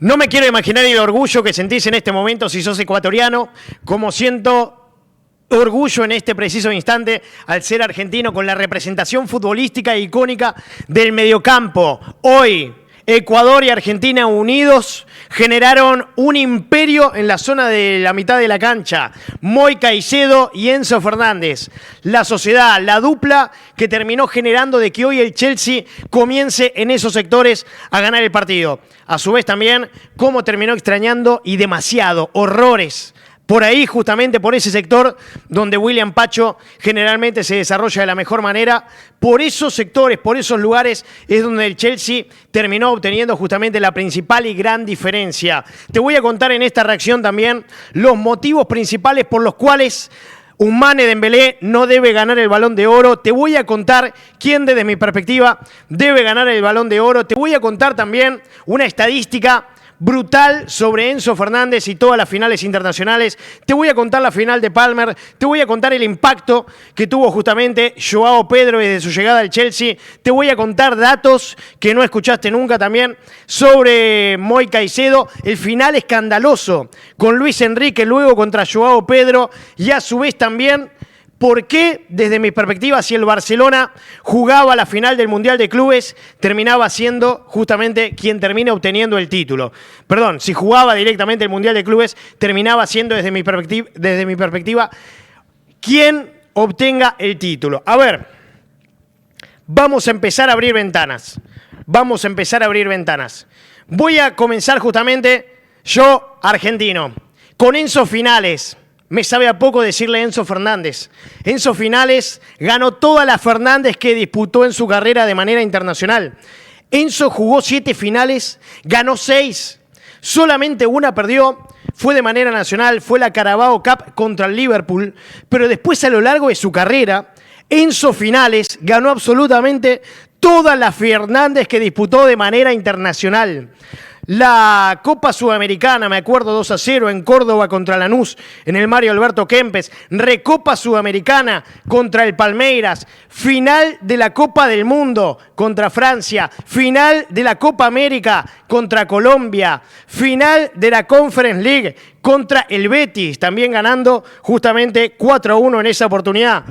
No me quiero imaginar el orgullo que sentís en este momento si sos ecuatoriano, como siento orgullo en este preciso instante al ser argentino con la representación futbolística e icónica del mediocampo. Hoy, Ecuador y Argentina unidos generaron un imperio en la zona de la mitad de la cancha. Moy Caicedo y Enzo Fernández. La sociedad, la dupla que terminó generando de que hoy el Chelsea comience en esos sectores a ganar el partido. A su vez también, cómo terminó extrañando y demasiado, horrores. Por ahí, justamente por ese sector donde William Pacho generalmente se desarrolla de la mejor manera, por esos sectores, por esos lugares es donde el Chelsea terminó obteniendo justamente la principal y gran diferencia. Te voy a contar en esta reacción también los motivos principales por los cuales Ousmane Dembélé no debe ganar el Balón de Oro. Te voy a contar quién desde mi perspectiva debe ganar el Balón de Oro. Te voy a contar también una estadística brutal sobre Enzo Fernández y todas las finales internacionales. Te voy a contar la final de Palmer, te voy a contar el impacto que tuvo justamente Joao Pedro desde su llegada al Chelsea, te voy a contar datos que no escuchaste nunca también sobre Moy Caicedo, el final escandaloso con Luis Enrique luego contra Joao Pedro y a su vez también ¿por qué, desde mi perspectiva, si el Barcelona jugaba la final del Mundial de Clubes, terminaba siendo justamente quien termina obteniendo el título? Perdón, si jugaba directamente el Mundial de Clubes, terminaba siendo, desde mi perspectiva, quien obtenga el título. A ver, vamos a empezar a abrir ventanas. Vamos a empezar a abrir ventanas. Voy a comenzar justamente, yo, argentino, con Enzo Finales. Me sabe a poco decirle Enzo Fernández. Enzo Finales ganó todas las Fernández que disputó en su carrera de manera internacional. Enzo jugó 7 finales, ganó 6. Solamente una perdió, fue de manera nacional, fue la Carabao Cup contra el Liverpool. Pero después a lo largo de su carrera, Enzo Finales ganó absolutamente todas las Fernández que disputó de manera internacional. La Copa Sudamericana, me acuerdo 2-0 en Córdoba contra Lanús, en el Mario Alberto Kempes. Recopa Sudamericana contra el Palmeiras. Final de la Copa del Mundo contra Francia. Final de la Copa América contra Colombia. Final de la Conference League contra el Betis, también ganando justamente 4-1 en esa oportunidad.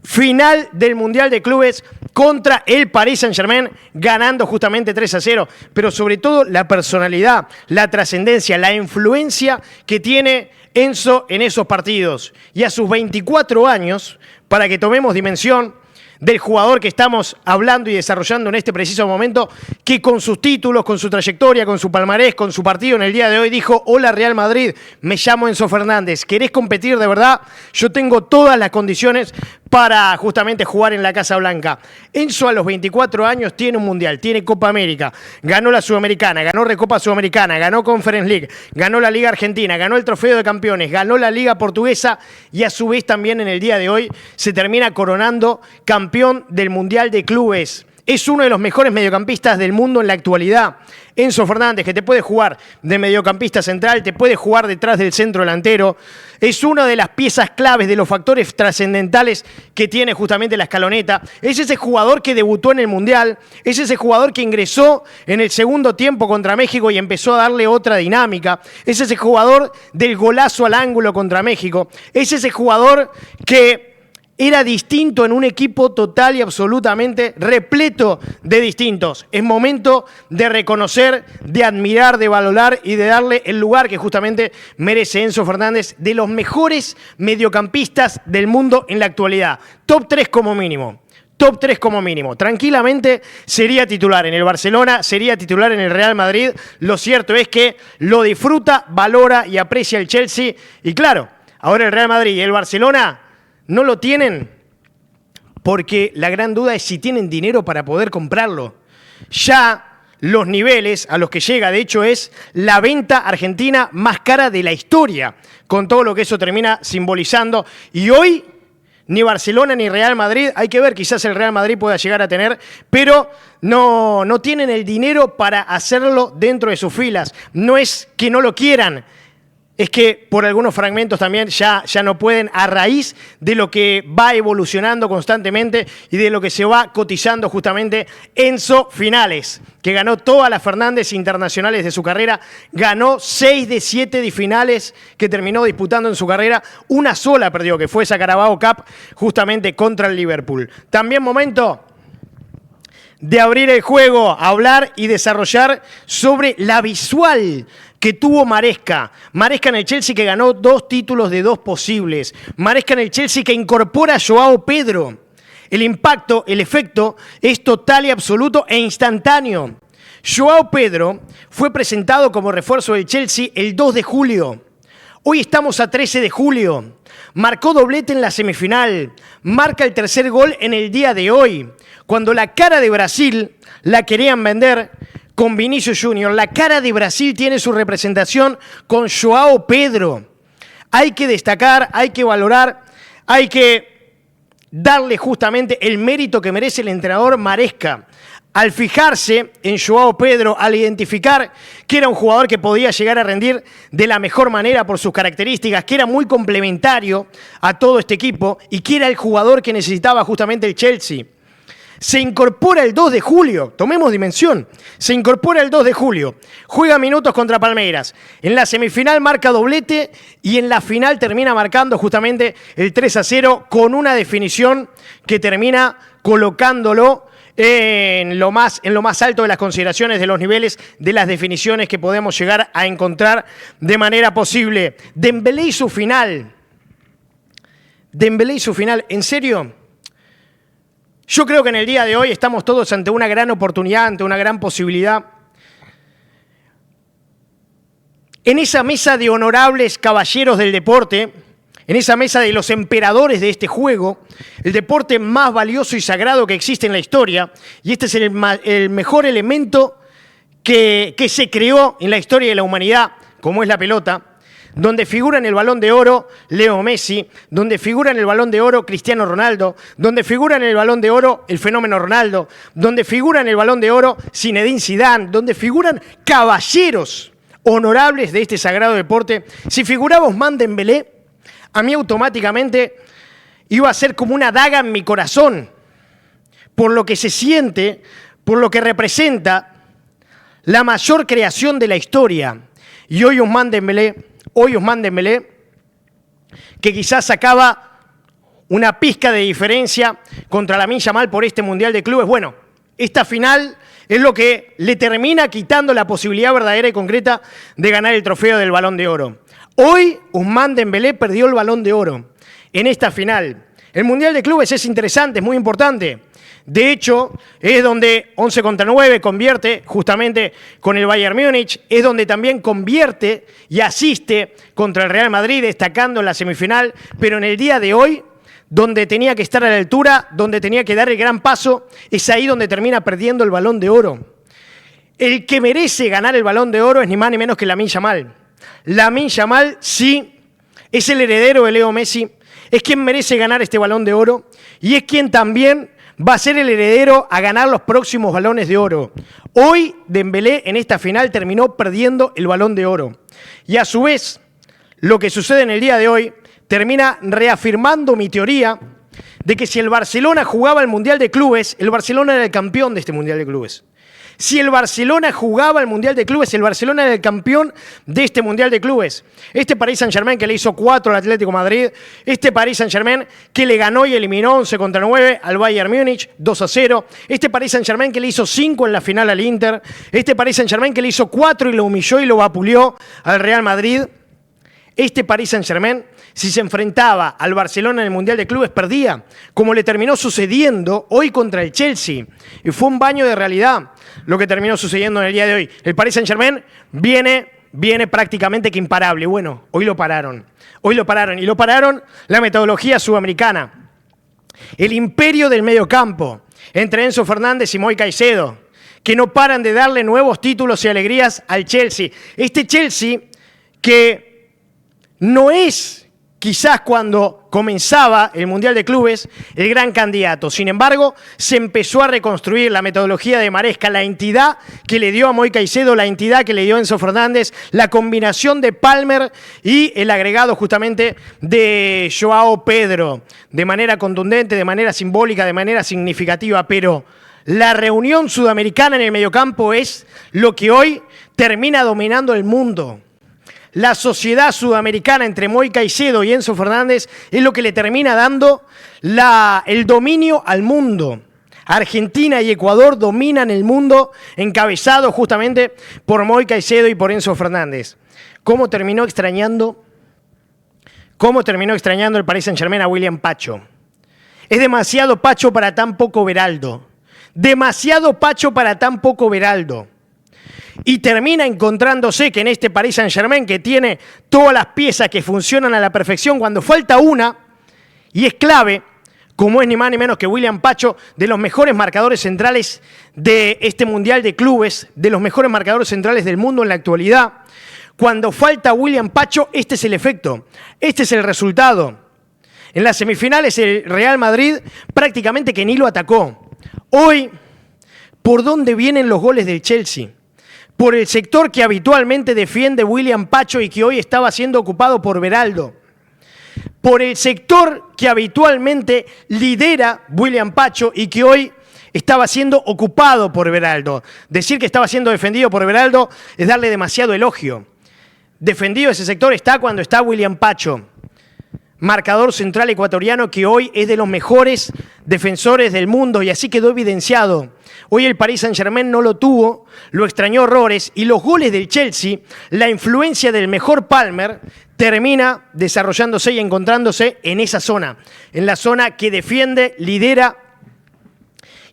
Final del Mundial de Clubes contra el Paris Saint-Germain, ganando justamente 3-0. Pero sobre todo la personalidad, la trascendencia, la influencia que tiene Enzo en esos partidos. Y a sus 24 años, para que tomemos dimensión del jugador que estamos hablando y desarrollando en este preciso momento, que con sus títulos, con su trayectoria, con su palmarés, con su partido en el día de hoy, dijo: hola Real Madrid, me llamo Enzo Fernández, ¿querés competir de verdad? Yo tengo todas las condiciones para justamente jugar en la Casa Blanca. Enzo a los 24 años tiene un Mundial, tiene Copa América, ganó la Sudamericana, ganó Recopa Sudamericana, ganó Conference League, ganó la Liga Argentina, ganó el Trofeo de Campeones, ganó la Liga Portuguesa y a su vez también en el día de hoy se termina coronando campeón del Mundial de Clubes. Es uno de los mejores mediocampistas del mundo en la actualidad. Enzo Fernández, que te puede jugar de mediocampista central, te puede jugar detrás del centro delantero. Es una de las piezas claves, de los factores trascendentales que tiene justamente la escaloneta. Es ese jugador que debutó en el Mundial. Es ese jugador que ingresó en el segundo tiempo contra México y empezó a darle otra dinámica. Es ese jugador del golazo al ángulo contra México. Es ese jugador que era distinto en un equipo total y absolutamente repleto de distintos. Es momento de reconocer, de admirar, de valorar y de darle el lugar que justamente merece Enzo Fernández, de los mejores mediocampistas del mundo en la actualidad. Top 3 como mínimo. Top 3 como mínimo. Tranquilamente sería titular en el Barcelona, sería titular en el Real Madrid. Lo cierto es que lo disfruta, valora y aprecia el Chelsea. Y claro, ahora el Real Madrid y el Barcelona no lo tienen porque la gran duda es si tienen dinero para poder comprarlo. Ya los niveles a los que llega, de hecho, es la venta argentina más cara de la historia, con todo lo que eso termina simbolizando. Y hoy, ni Barcelona ni Real Madrid, hay que ver, quizás el Real Madrid pueda llegar a tener, pero no tienen el dinero para hacerlo dentro de sus filas. No es que no lo quieran. es que por algunos fragmentos también ya no pueden, a raíz de lo que va evolucionando constantemente y de lo que se va cotizando justamente. Enzo Finales, que ganó todas las Fernández internacionales de su carrera, ganó 6 de 7 de finales que terminó disputando en su carrera, una sola perdió, que fue esa Carabao Cup justamente contra el Liverpool. También momento de abrir el juego, hablar y desarrollar sobre la visual que tuvo Maresca. Maresca en el Chelsea, que ganó 2 títulos de 2 posibles. Maresca en el Chelsea, que incorpora a Joao Pedro. El impacto, el efecto es total y absoluto e instantáneo. Joao Pedro fue presentado como refuerzo del Chelsea el 2 de julio. Hoy estamos a 13 de julio. Marcó doblete en la semifinal. Marca el tercer gol en el día de hoy. Cuando la cara de Brasil la querían vender con Vinicius Junior, la cara de Brasil tiene su representación con Joao Pedro. Hay que destacar, hay que valorar, hay que darle justamente el mérito que merece el entrenador Maresca. Al fijarse en Joao Pedro, al identificar que era un jugador que podía llegar a rendir de la mejor manera por sus características, que era muy complementario a todo este equipo y que era el jugador que necesitaba justamente el Chelsea. Se incorpora el 2 de julio, tomemos dimensión, se incorpora el 2 de julio, juega minutos contra Palmeiras, en la semifinal marca doblete y en la final termina marcando justamente el 3-0 con una definición que termina colocándolo en lo más alto de las consideraciones de los niveles de las definiciones que podemos llegar a encontrar de manera posible. Dembélé y su final, ¿en serio? Yo creo que en el día de hoy estamos todos ante una gran oportunidad, ante una gran posibilidad. En esa mesa de honorables caballeros del deporte, en esa mesa de los emperadores de este juego, el deporte más valioso y sagrado que existe en la historia, y este es el mejor elemento que se creó en la historia de la humanidad, como es la pelota, donde figura en el Balón de Oro Leo Messi, donde figura en el Balón de Oro Cristiano Ronaldo, donde figura en el Balón de Oro el fenómeno Ronaldo, donde figura en el Balón de Oro Zinedine Zidane, donde figuran caballeros honorables de este sagrado deporte. Si figuraba Ousmane Dembélé, a mí automáticamente iba a ser como una daga en mi corazón, por lo que se siente, por lo que representa la mayor creación de la historia. Y hoy Ousmane Dembélé, que quizás sacaba una pizca de diferencia contra Lamine Yamal por este Mundial de Clubes. Bueno, esta final es lo que le termina quitando la posibilidad verdadera y concreta de ganar el trofeo del Balón de Oro. Hoy Ousmane Dembélé perdió el Balón de Oro en esta final. El Mundial de Clubes es interesante, es muy importante. De hecho, es donde 11 contra 9 convierte justamente con el Bayern Múnich, es donde también convierte y asiste contra el Real Madrid, destacando en la semifinal, pero en el día de hoy, donde tenía que estar a la altura, donde tenía que dar el gran paso, es ahí donde termina perdiendo el Balón de Oro. El que merece ganar el Balón de Oro es ni más ni menos que Lamine Yamal. Lamine Yamal sí es el heredero de Leo Messi, es quien merece ganar este Balón de Oro y es quien también va a ser el heredero a ganar los próximos Balones de Oro. Hoy Dembélé en esta final terminó perdiendo el Balón de Oro. Y a su vez, lo que sucede en el día de hoy termina reafirmando mi teoría de que si el Barcelona jugaba el Mundial de Clubes, el Barcelona era el campeón de este Mundial de Clubes. Si el Barcelona jugaba el Mundial de Clubes, el Barcelona era el campeón de este Mundial de Clubes. Este Paris Saint-Germain que le hizo 4 al Atlético de Madrid, este Paris Saint-Germain que le ganó y eliminó 11 contra 9 al Bayern Múnich, 2-0. Este Paris Saint-Germain que le hizo 5 en la final al Inter. Este Paris Saint-Germain que le hizo 4 y lo humilló y lo vapuleó al Real Madrid. Este Paris Saint-Germain, si se enfrentaba al Barcelona en el Mundial de Clubes, perdía, como le terminó sucediendo hoy contra el Chelsea. Y fue un baño de realidad lo que terminó sucediendo en el día de hoy. El Paris Saint-Germain viene prácticamente que imparable. Bueno, hoy lo pararon. Y lo pararon la metodología sudamericana. El imperio del mediocampo, entre Enzo Fernández y Moy Caicedo, que no paran de darle nuevos títulos y alegrías al Chelsea. Este Chelsea que no es quizás cuando comenzaba el Mundial de Clubes, el gran candidato. Sin embargo, se empezó a reconstruir la metodología de Maresca, la entidad que le dio a Moy Caicedo, la entidad que le dio a Enzo Fernández, la combinación de Palmer y el agregado justamente de Joao Pedro, de manera contundente, de manera simbólica, de manera significativa, pero la reunión sudamericana en el mediocampo es lo que hoy termina dominando el mundo. La sociedad sudamericana entre Moy Caicedo y Enzo Fernández es lo que le termina dando el dominio al mundo. Argentina y Ecuador dominan el mundo, encabezados justamente por Moy Caicedo y por Enzo Fernández. ¿Cómo terminó extrañando el Paris Saint-Germain a William Pacho? Es demasiado Pacho para tan poco Beraldo. Demasiado Pacho para tan poco Beraldo. Y termina encontrándose que en este Paris Saint-Germain, que tiene todas las piezas que funcionan a la perfección, cuando falta una, y es clave, como es ni más ni menos que William Pacho, de los mejores marcadores centrales de este Mundial de Clubes, de los mejores marcadores centrales del mundo en la actualidad, cuando falta William Pacho, este es el efecto, este es el resultado. En las semifinales el Real Madrid prácticamente que ni lo atacó. Hoy, ¿por dónde vienen los goles del Chelsea? Por el sector que habitualmente defiende William Pacho y que hoy estaba siendo ocupado por Beraldo. Por el sector que habitualmente lidera William Pacho y que hoy estaba siendo ocupado por Beraldo. Decir que estaba siendo defendido por Beraldo es darle demasiado elogio. Defendido ese sector está cuando está William Pacho, marcador central ecuatoriano que hoy es de los mejores defensores del mundo, y así quedó evidenciado. Hoy el Paris Saint-Germain no lo tuvo, lo extrañó horrores, y los goles del Chelsea, la influencia del mejor Palmer, termina desarrollándose y encontrándose en esa zona, en la zona que defiende, lidera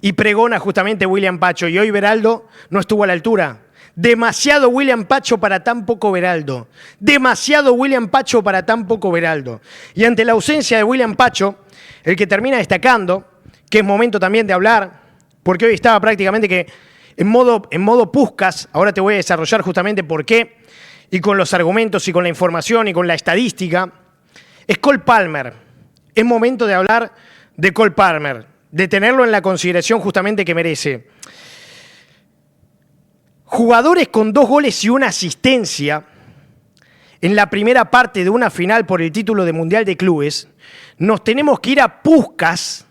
y pregona justamente William Pacho. Y hoy Beraldo no estuvo a la altura. Demasiado William Pacho para tan poco Beraldo. Demasiado William Pacho para tan poco Beraldo. Y ante la ausencia de William Pacho, el que termina destacando, que es momento también de hablar, porque hoy estaba prácticamente que en modo Puskás, ahora te voy a desarrollar justamente por qué, y con los argumentos y con la información y con la estadística, es Cole Palmer. Es momento de hablar de Cole Palmer, de tenerlo en la consideración justamente que merece. Jugadores con 2 goles y 1 asistencia en la primera parte de una final por el título de Mundial de Clubes, nos tenemos que ir a Puskás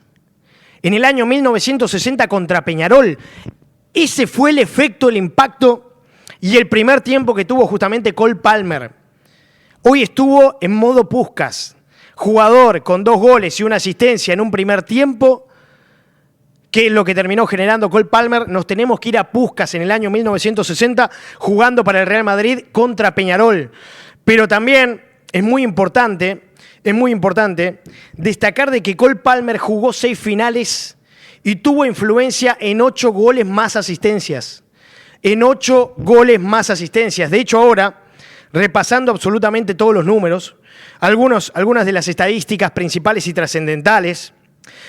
en el año 1960 contra Peñarol. Ese fue el efecto, el impacto y el primer tiempo que tuvo justamente Cole Palmer. Hoy estuvo en modo Puskás, jugador con 2 goles y 1 asistencia en un primer tiempo, que es lo que terminó generando Cole Palmer. Nos tenemos que ir a Puskás en el año 1960 jugando para el Real Madrid contra Peñarol. Pero también es muy importante destacar de que Cole Palmer jugó 6 finales y tuvo influencia en 8 goles más asistencias. En 8 goles más asistencias. De hecho, ahora, repasando absolutamente todos los números, algunas de las estadísticas principales y trascendentales,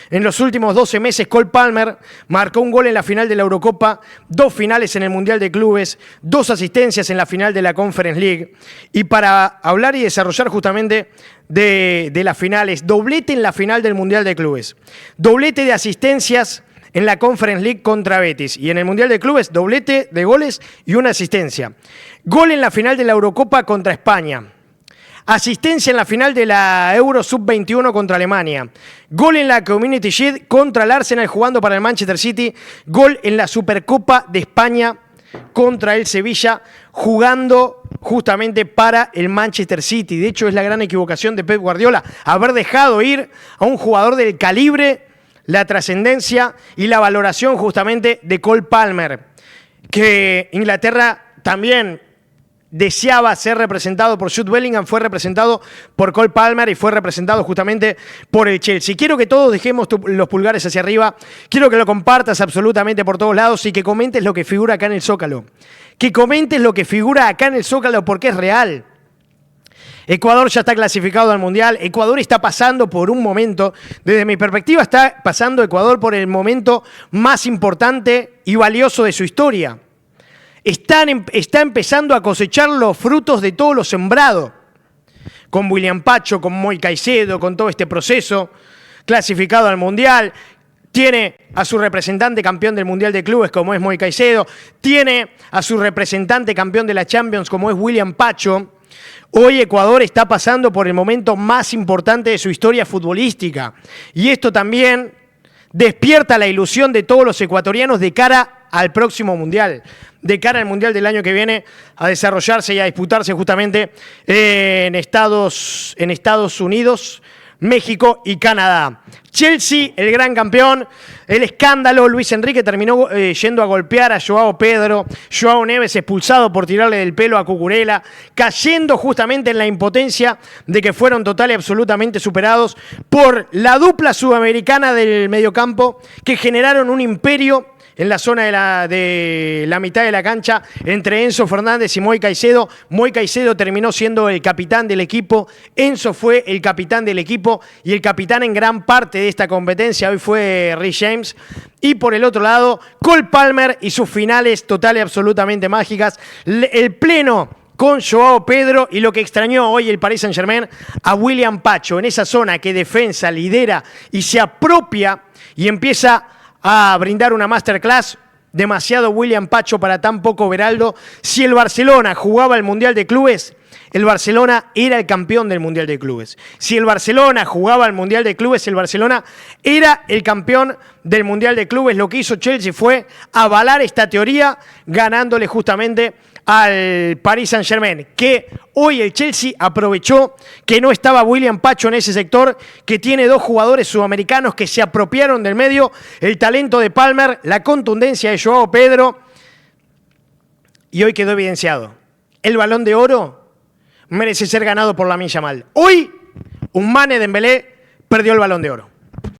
en los últimos 12 meses, Cole Palmer marcó un gol en la final de la Eurocopa, 2 finales en el Mundial de Clubes, 2 asistencias en la final de la Conference League. Y para hablar y desarrollar justamente de las finales, doblete en la final del Mundial de Clubes, doblete de asistencias en la Conference League contra Betis, y en el Mundial de Clubes, doblete de goles y 1 asistencia. Gol en la final de la Eurocopa contra España. Asistencia en la final de la Euro Sub-21 contra Alemania. Gol en la Community Shield contra el Arsenal jugando para el Manchester City. Gol en la Supercopa de España contra el Sevilla jugando justamente para el Manchester City. De hecho, es la gran equivocación de Pep Guardiola haber dejado ir a un jugador del calibre, la trascendencia y la valoración justamente de Cole Palmer, que Inglaterra también deseaba ser representado por Jude Bellingham, fue representado por Cole Palmer y fue representado justamente por el Chelsea. Quiero que todos dejemos los pulgares hacia arriba, quiero que lo compartas absolutamente por todos lados y que comentes lo que figura acá en el Zócalo. Que comentes lo que figura acá en el Zócalo porque es real. Ecuador ya está clasificado al Mundial, Ecuador está pasando por un momento, desde mi perspectiva está pasando Ecuador por el momento más importante y valioso de su historia. Está empezando a cosechar los frutos de todo lo sembrado. con William Pacho, con Moy Caicedo, con todo este proceso, clasificado al Mundial. Tiene a su representante campeón del Mundial de Clubes, como es Moy Caicedo. Tiene a su representante campeón de la Champions, como es William Pacho. Hoy Ecuador está pasando por el momento más importante de su historia futbolística. Y esto también despierta la ilusión de todos los ecuatorianos de cara al próximo Mundial. De cara al Mundial del año que viene a desarrollarse y a disputarse justamente en Estados Unidos, México y Canadá. Chelsea, el gran campeón, el escándalo. Luis Enrique terminó yendo a golpear a Joao Pedro. Joao Neves expulsado por tirarle del pelo a Cucurella, cayendo justamente en la impotencia de que fueron total y absolutamente superados por la dupla sudamericana del mediocampo que generaron un imperio en la zona de la mitad de la cancha entre Enzo Fernández y Moy Caicedo. Moy Caicedo terminó siendo el capitán del equipo. Enzo fue el capitán del equipo y el capitán en gran parte de esta competencia hoy fue Rhys James. Y por el otro lado, Cole Palmer y sus finales total y absolutamente mágicas. El pleno con Joao Pedro y lo que extrañó hoy el Paris Saint-Germain a William Pacho en esa zona que defensa, lidera y se apropia y empieza a brindar una masterclass. Demasiado William Pacho para tan poco Beraldo. Si el Barcelona jugaba el Mundial de Clubes, el Barcelona era el campeón del Mundial de Clubes. Si el Barcelona jugaba el Mundial de Clubes, el Barcelona era el campeón del Mundial de Clubes. Lo que hizo Chelsea fue avalar esta teoría, ganándole justamente al Paris Saint-Germain, que hoy el Chelsea aprovechó que no estaba William Pacho en ese sector, que tiene dos jugadores sudamericanos que se apropiaron del medio, el talento de Palmer, la contundencia de Joao Pedro, y hoy quedó evidenciado. El Balón de Oro merece ser ganado por Lamine Yamal. Hoy, Ousmane Dembélé perdió el Balón de Oro.